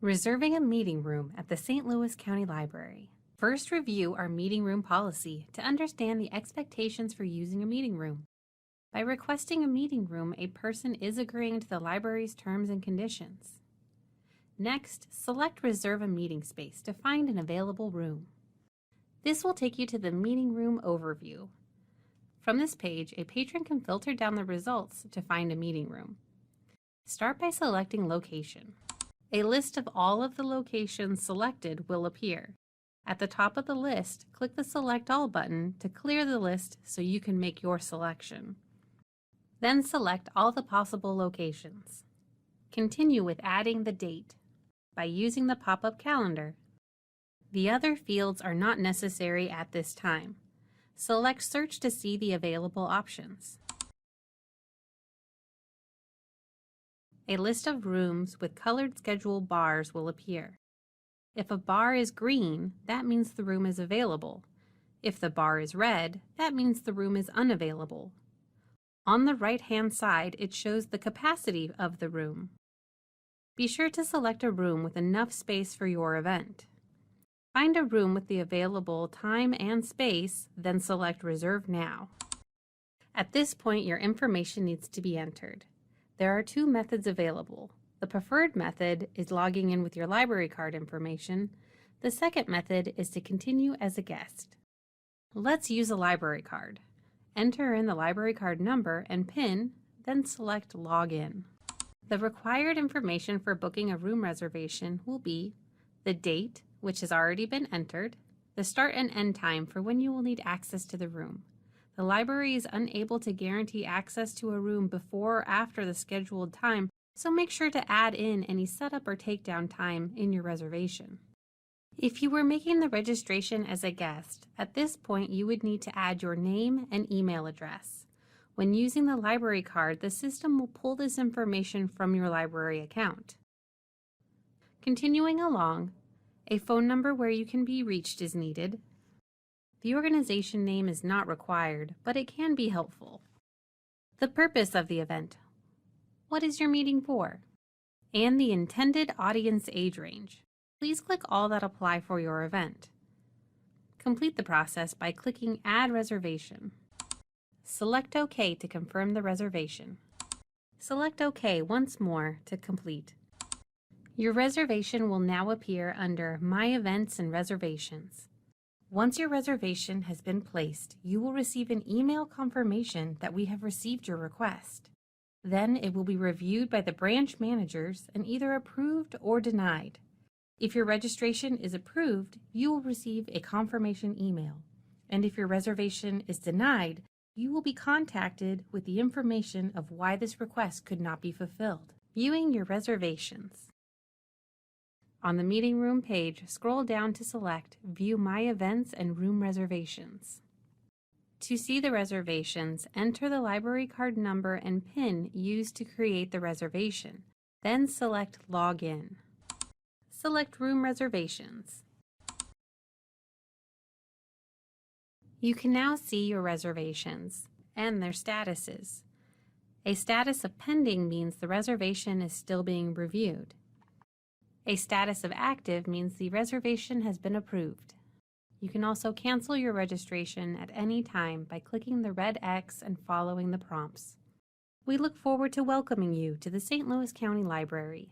Reserving a meeting room at the St. Louis County Library. First, review our meeting room policy to understand the expectations for using a meeting room. By requesting a meeting room, a person is agreeing to the library's terms and conditions. Next, select Reserve a Meeting Space to find an available room. This will take you to the meeting room overview. From this page, a patron can filter down the results to find a meeting room. Start by selecting Location. A list of all of the locations selected will appear. At the top of the list, click the Select All button to clear the list so you can make your selection. Then select all the possible locations. Continue with adding the date by using the pop-up calendar. The other fields are not necessary at this time. Select Search to see the available options. A list of rooms with colored schedule bars will appear. If a bar is green, that means the room is available. If the bar is red, that means the room is unavailable. On the right-hand side, it shows the capacity of the room. Be sure to select a room with enough space for your event. Find a room with the available time and space, then select Reserve Now. At this point, your information needs to be entered. There are two methods available. The preferred method is logging in with your library card information. The second method is to continue as a guest. Let's use a library card. Enter in the library card number and PIN, then select Log In. The required information for booking a room reservation will be the date, which has already been entered, the start and end time for when you will need access to the room. The library is unable to guarantee access to a room before or after the scheduled time, so make sure to add in any setup or takedown time in your reservation. If you were making the registration as a guest, at this point you would need to add your name and email address. When using the library card, the system will pull this information from your library account. Continuing along, a phone number where you can be reached is needed. The organization name is not required, but it can be helpful. The purpose of the event. What is your meeting for? And the intended audience age range. Please click all that apply for your event. Complete the process by clicking Add Reservation. Select OK to confirm the reservation. Select OK once more to complete. Your reservation will now appear under My Events and Reservations. Once your reservation has been placed, you will receive an email confirmation that we have received your request. Then it will be reviewed by the branch managers and either approved or denied. If your registration is approved, you will receive a confirmation email. And if your reservation is denied, you will be contacted with the information of why this request could not be fulfilled. Viewing your reservations. On the meeting room page, scroll down to select View My Events and Room Reservations. To see the reservations, enter the library card number and PIN used to create the reservation. Then select Log In. Select Room Reservations. You can now see your reservations and their statuses. A status of pending means the reservation is still being reviewed. A status of active means the reservation has been approved. You can also cancel your registration at any time by clicking the red X and following the prompts. We look forward to welcoming you to the St. Louis County Library.